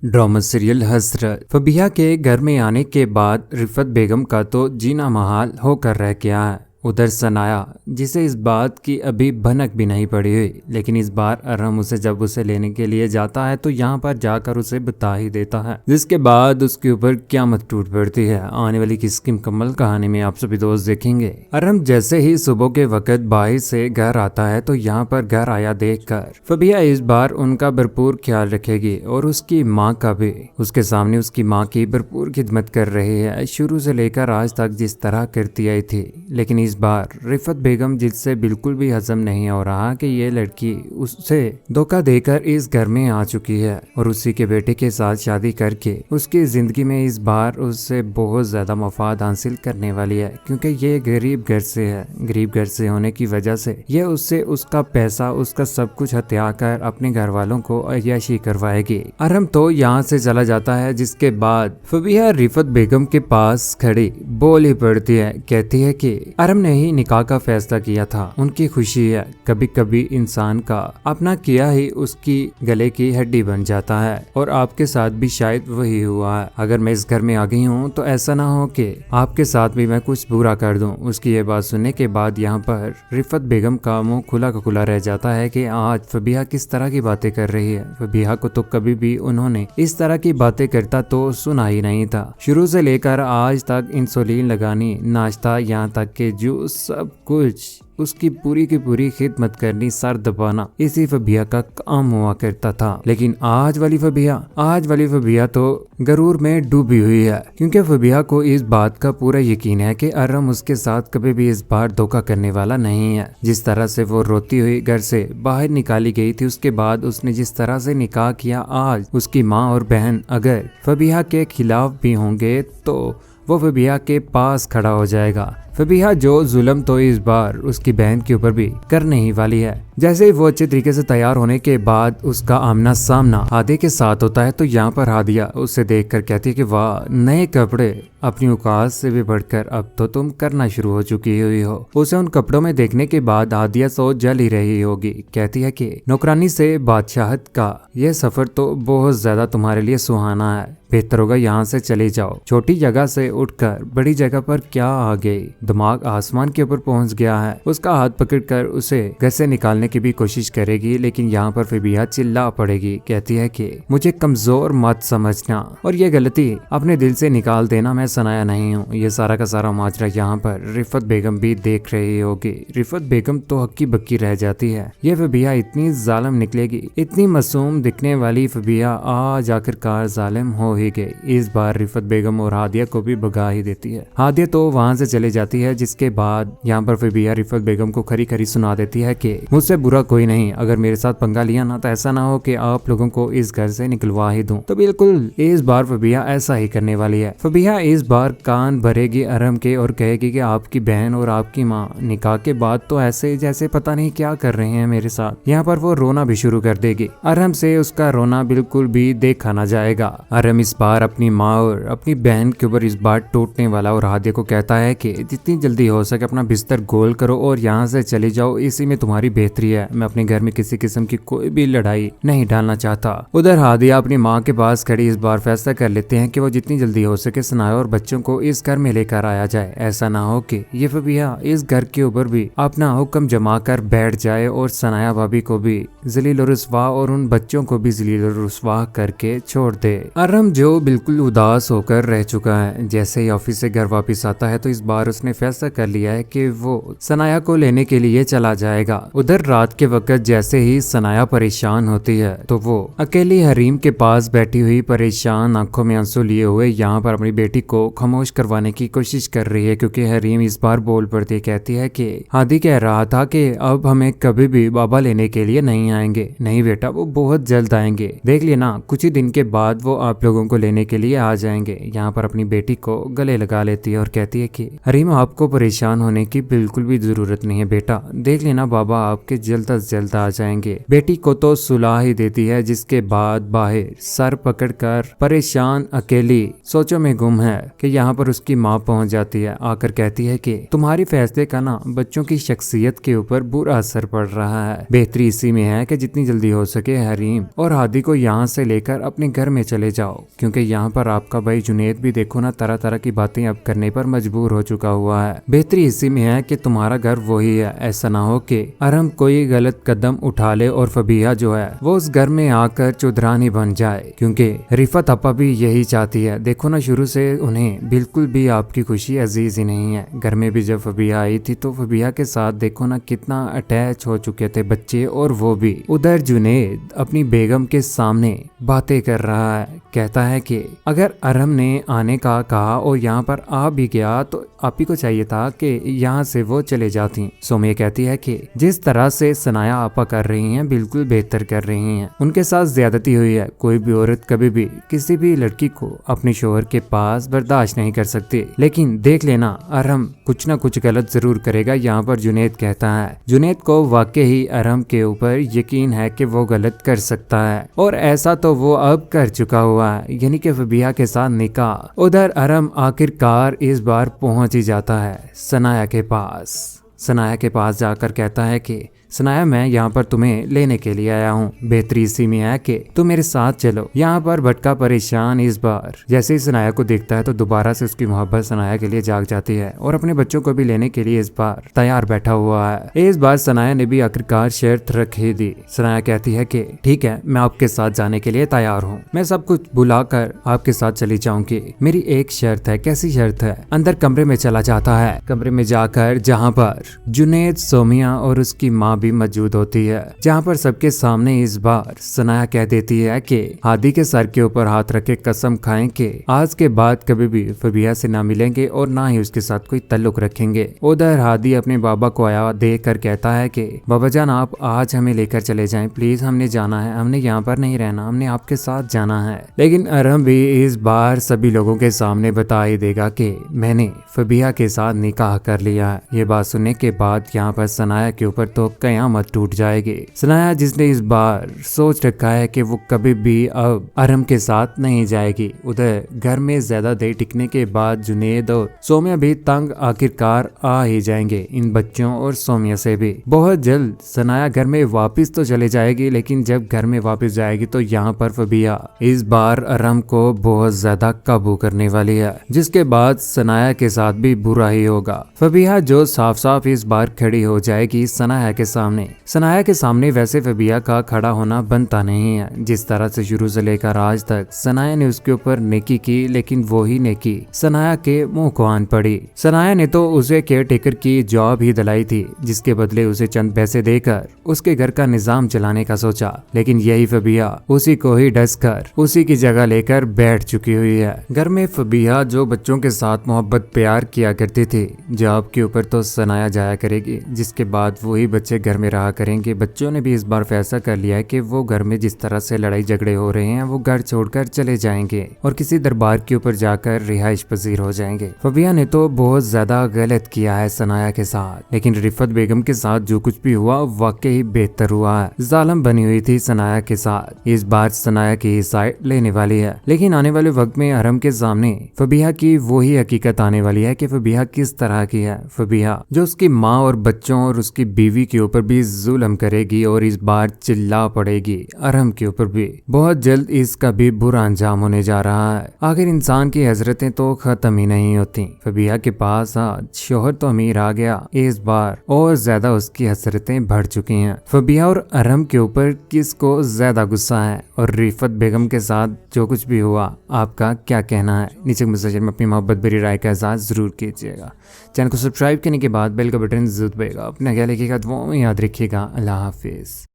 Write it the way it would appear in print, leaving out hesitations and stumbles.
Drama serial हसरत फबीहा के घर में आने के बाद रिफत बेगम का तो जीना महाल होकर रह गया है। उधर सनाया जिसे इस बात की अभी भनक भी नहीं पड़ी हुई, लेकिन इस बार अरहम उसे जब उसे लेने के लिए जाता है तो यहाँ पर जाकर उसे बता ही देता है, जिसके बाद उसके ऊपर क़यामत टूट पड़ती है। आने वाली किसकी मुकम्मल कहानी में आप सभी दोस्त देखेंगे। अरहम जैसे ही सुबह के वक्त बाहर से घर आता है तो यहाँ पर घर आया देखकर फबीहा इस बार उनका भरपूर ख्याल रखेगी और उसकी माँ का भी। उसके सामने उसकी माँ की भरपूर खिदमत कर रही है, शुरू से लेकर आज तक जिस तरह करती आई थी। लेकिन इस बार रिफत बेगम जिससे बिल्कुल भी हजम नहीं हो रहा कि ये लड़की उससे धोखा देकर इस घर में आ चुकी है और उसी के बेटे के साथ शादी करके उसकी जिंदगी में इस बार उससे बहुत ज्यादा मफाद हासिल करने वाली है, क्योंकि ये गरीब घर से है। गरीब घर से होने की वजह से ये उससे उसका पैसा उसका सब कुछ हत्या कर अपने घर वालों को अय्याशी करवाएगी। अरहम तो यहाँ से चला जाता है, जिसके बाद फबीहा रिफत बेगम के पास खड़ी बोल ही पड़ती है। कहती है कि अरहम ने ही निकाह का फैसला किया था, उनकी खुशी है। कभी कभी इंसान का अपना किया ही उसकी गले की हड्डी बन जाता है और आपके साथ भी शायद वही हुआ है। अगर मैं इस घर में आ गई हूँ तो ऐसा ना हो कि आपके साथ भी मैं कुछ बुरा कर दूं। उसकी ये बात सुनने के बाद यहाँ पर रिफत बेगम का मुंह खुला का खुला रह जाता है कि आज फबीहा किस तरह की बातें कर रही है। फबीहा को तो कभी भी उन्होंने इस तरह की बातें करता तो सुना ही नहीं था। शुरू से लेकर आज तक इंसुलिन लगानी, नाश्ता, यहाँ तक के जूस, सब कुछ उसकी पूरी की पूरी खिदमत करनी, सर दबाना, इसी फबीहा का काम हुआ करता था। लेकिन आज वाली फबीहा तो गरूर में डूबी हुई है, क्योंकि फबीहा को इस बात का पूरा यकीन है कि अरहम उसके साथ कभी भी इस बार धोखा करने वाला नहीं है। जिस तरह से वो रोती हुई घर से बाहर निकाली गई थी, उसके बाद उसने जिस तरह से निकाह किया, आज उसकी माँ और बहन अगर फबीहा के खिलाफ भी होंगे तो वो फबीहा के पास खड़ा हो जाएगा। फबीहा जो जुल्म तो इस बार उसकी बहन के ऊपर भी करने ही वाली है। जैसे ही वो अच्छे तरीके से तैयार होने के बाद उसका आमना सामना हादिया के साथ होता है तो यहाँ पर हादिया उसे देखकर कहती है कि वाह, नए कपड़े, अपनी औकात से भी बढ़कर अब तो तुम करना शुरू हो चुकी हुई हो। उसे उन कपड़ों में देखने के बाद हादिया तो जल ही रही होगी। कहती है कि नौकरानी से बादशाहत का यह सफर तो बहुत ज्यादा तुम्हारे लिए सुहाना है, बेहतर होगा यहाँ से चले जाओ। छोटी जगह से उठकर बड़ी जगह पर क्या आ गई, दिमाग आसमान के ऊपर पहुंच गया है। उसका हाथ पकड़कर उसे घर से निकालने की भी कोशिश करेगी, लेकिन यहाँ पर फबीहा चिल्ला पड़ेगी। कहती है कि मुझे कमजोर मत समझना और ये गलती अपने दिल से निकाल देना, मैं सनाया नहीं हूँ। ये सारा का सारा माजरा यहाँ पर रिफत बेगम भी देख रही होगी। रिफत बेगम तो हक्की बक्की रह जाती है। ये फबीहा इतनी जालिम निकलेगी, इतनी मासूम दिखने वाली फबीहा आज आखिरकार जालिम हो ही गई। इस बार रिफत बेगम और हादिया को भी भगा ही देती है। हादिया तो वहाँ से चली जाती है, जिसके बाद यहाँ पर फबीहा रिफत बेगम को खरी खरी सुना देती है कि मुझसे बुरा कोई नहीं, अगर मेरे साथ पंगा लिया ना तो ऐसा ना हो कि आप लोगों को इस घर से निकलवा ही दूं। तो बिल्कुल इस बार फबीहा ऐसा ही करने वाली है। फबीहा इस बार कान भरेगी अरहम के और कहेगी कि आपकी बहन और आपकी माँ निकाह के बाद तो ऐसे जैसे पता नहीं क्या कर रहे हैं मेरे साथ। यहाँ पर वो रोना भी शुरू कर देगी। अरहम से उसका रोना बिल्कुल भी देखा ना जाएगा। अरहम इस बार अपनी माँ और अपनी बहन के ऊपर इस बार टूटने वाला और हादिया को कहता है कि जितनी जल्दी हो सके अपना बिस्तर गोल करो और यहाँ से चले जाओ, इसी में तुम्हारी बेहतरी है। मैं अपने घर में किसी किस्म की कोई भी लड़ाई नहीं डालना चाहता। उधर हादिया अपनी माँ के पास खड़ी इस बार फैसला कर लेते हैं कि वो जितनी जल्दी हो सके सनाया और बच्चों को इस घर में लेकर आया जाए। ऐसा ना हो कि ये फबीहा इस घर के ऊपर भी अपना हुक्म जमा कर बैठ जाए और सनाया भाभी को भी जलील और रुस्वा और उन बच्चों को भी जलील और रुस्वा करके छोड़ दे। अरहम जो बिल्कुल उदास होकर रह चुका है, जैसे ही ऑफिस से घर वापिस आता है तो इस बार उसने फैसला कर लिया है कि वो सनाया को लेने के लिए चला जाएगा। उधर रात के वक्त जैसे ही सनाया परेशान होती है तो वो अकेली हरीम के पास बैठी हुई परेशान आंखों में आंसू लिए हुए यहाँ पर अपनी बेटी को खामोश करवाने की कोशिश कर रही है, क्योंकि हरीम इस बार बोल पड़ती कहती है कि हादी कह रहा था कि अब हमें कभी भी बाबा लेने के लिए नहीं आएंगे। नहीं बेटा, वो बहुत जल्द आएंगे, देख लेना, कुछ ही दिन के बाद वो आप लोगों को लेने के लिए आ जाएंगे। यहाँ पर अपनी बेटी को गले लगा लेती है और कहती है कि हरीम आपको परेशान होने की बिल्कुल भी जरूरत नहीं है बेटा, देख लेना बाबा आपके जल्द अज जल्द आ जाएंगे। बेटी को तो सुला ही देती है, जिसके बाद बाहर सर पकड़कर परेशान अकेली सोचों में गुम है कि यहाँ पर उसकी माँ पहुँच जाती है। आकर कहती है कि तुम्हारी फैसले का ना बच्चों की शख्सियत के ऊपर बुरा असर पड़ रहा है। बेहतरी इसी में है कि जितनी जल्दी हो सके हरीम और हादी को यहाँ से लेकर अपने घर में चले जाओ, क्योंकि यहाँ पर आपका भाई जुनेद भी देखो ना तरह तरह की बातें अब करने पर मजबूर हो चुका हुआ है। बेहतरी इसी में है कि तुम्हारा घर वही है, ऐसा ना हो कि अरम कोई गलत कदम उठा ले और फबीहा जो है वो उस घर में आकर चौधरानी बन जाए, क्योंकि रिफत अपा भी यही चाहती है। देखो ना शुरू से उन्हें बिल्कुल भी आपकी खुशी अजीज ही नहीं है। घर में भी जब फबीहा आई थी तो फबीहा के साथ देखो ना कितना अटैच हो चुके थे बच्चे, और वो भी उधर जुनेद अपनी बेगम के सामने बातें कर रहा है। कहता है कि अगर अरम ने आने का कहा और यहाँ पर आ भी गया तो आप ही को चाहिए था कि यहाँ से वो चले जाती। सोमिया कहती है कि जिस तरह से सनाया आपा कर रही हैं बिल्कुल बेहतर कर रही हैं, उनके साथ ज्यादती हुई है। कोई भी औरत कभी भी किसी भी लड़की को अपने शोहर के पास बर्दाश्त नहीं कर सकती, लेकिन देख लेना अरम कुछ ना कुछ गलत जरूर करेगा। यहाँ पर जुनेद कहता है जुनेद को वाकई ही अरम के ऊपर यकीन है कि वो गलत कर सकता है, और ऐसा तो वो अब कर चुका हुआ है, यानी कि फबीहा के साथ निकाह। उधर अरम आखिरकार इस बार पहुंच ही जाता है सनाया के पास। सनाया के पास जाकर कहता है कि सनाया मैं यहाँ पर तुम्हें लेने के लिए आया हूँ, बेहतरी इसी में है कि तुम मेरे साथ चलो। यहाँ पर भटका परेशान इस बार जैसे ही सनाया को देखता है तो दोबारा से उसकी मोहब्बत सनाया के लिए जाग जाती है और अपने बच्चों को भी लेने के लिए इस बार तैयार बैठा हुआ है। इस बार सनाया ने भी आखिरकार शर्त रख ही दी। सनाया कहती है कि ठीक है मैं आपके साथ जाने के लिए तैयार हूँ, मैं सब कुछ बुलाकर आपके साथ चली जाऊंगी। मेरी एक शर्त है। कैसी शर्त है? अंदर कमरे में चला जाता है। कमरे में जाकर जहाँ पर जुनेद, सोमिया और उसकी माँ भी मौजूद होती है, जहाँ पर सबके सामने इस बार सनाया कह देती है कि हादी के सर के ऊपर हाथ रखे कसम खाएं कि आज के बाद कभी भी फबीहा से ना मिलेंगे और ना ही उसके साथ कोई ताल्लुक रखेंगे। उधर हादी अपने बाबा को आया देख कर कहता है कि बाबा जान आप आज हमें लेकर चले जाएं प्लीज, हमने जाना है, हमने यहाँ पर नहीं रहना, हमने आपके साथ जाना है। लेकिन अरम भी इस बार सभी लोगों के सामने बता ही देगा कि मैंने फबीहा के साथ निकाह कर लिया है। ये बात सुनने के बाद यहाँ पर सनाया के ऊपर तो कयामत टूट जाएगी। सनाया जिसने इस बार सोच रखा है कि वो कभी भी अब अरम के साथ नहीं जाएगी। उधर घर में ज्यादा देर टिकने के बाद जुनेद और सोमिया भी तंग आखिरकार आ ही जाएंगे इन बच्चों और सोमिया से भी। बहुत जल्द सनाया घर में वापस तो चले जाएगी, लेकिन जब घर में वापस जाएगी तो यहाँ पर फबीहा इस बार अरम को बहुत ज्यादा काबू करने वाली है, जिसके बाद सनाया के साथ भी बुरा ही होगा। फबीहा जो साफ साफ इस बार खड़ी हो जाएगी सनाया के सामने। सनाया के सामने वैसे फबीहा का खड़ा होना बनता नहीं है। जिस तरह से शुरू से लेकर आज तक सनाया ने उसके ऊपर नेकी की, लेकिन वो ही नेकी सनाया के मुंह को आन पड़ी। सनाया ने तो उसे केयर टेकर की जॉब ही दिलाई थी, जिसके बदले उसे चंद पैसे देकर उसके घर का निजाम चलाने का सोचा, लेकिन यही फबीहा उसी को ही डसकर उसी की जगह लेकर बैठ चुकी हुई है। घर में फबीहा जो बच्चों के साथ मोहब्बत प्यार किया करती थी, जॉब के ऊपर तो सनाया जाया करेगी, जिसके बाद वही बच्चे घर में रहा करेंगे। बच्चों ने भी इस बार फैसला कर लिया है कि वो घर में जिस तरह से लड़ाई झगड़े हो रहे हैं वो घर छोड़कर चले जाएंगे और किसी दरबार के ऊपर जाकर रिहाइश पजीर हो जाएंगे। फबीहा ने तो बहुत ज्यादा गलत किया है सनाया के साथ, लेकिन रिफत बेगम के साथ जो कुछ भी हुआ वाकई बेहतर हुआ है। जालिम बनी हुई थी सनाया के साथ, इस बार सनाया की साइड लेने वाली है। लेकिन आने वाले वक्त में अरम के सामने फबीहा की वही हकीकत आने वाली है कि फबीहा किस तरह की है। फबीहा जो उसकी माँ और बच्चों और उसकी बीवी के ऊपर भी जुल्म करेगी और इस बार चिल्ला पड़ेगी अरम के ऊपर भी। बहुत जल्द इसका भी बुरा अंजाम होने जा रहा है। आखिर इंसान की हजरतें तो खत्म ही नहीं होती। फबीहा के पास आज शोहर तो अमीर आ गया, इस बार और ज्यादा उसकी हसरतें बढ़ चुकी हैं। फबीहा और अरम के ऊपर किसको ज्यादा गुस्सा है और रिफत बेगम के साथ जो कुछ भी हुआ आपका क्या कहना है? नीचे मैसेज में अपनी मोहब्बत भरी राय का एहसास जरूर कीजिएगा। चैनल को सब्सक्राइब करने के बाद बेल का बटन जरूर दबाइएगा। अपना ख्याल रखिएगा, दुआओं में याद रखिएगा। अल्लाह हाफिज।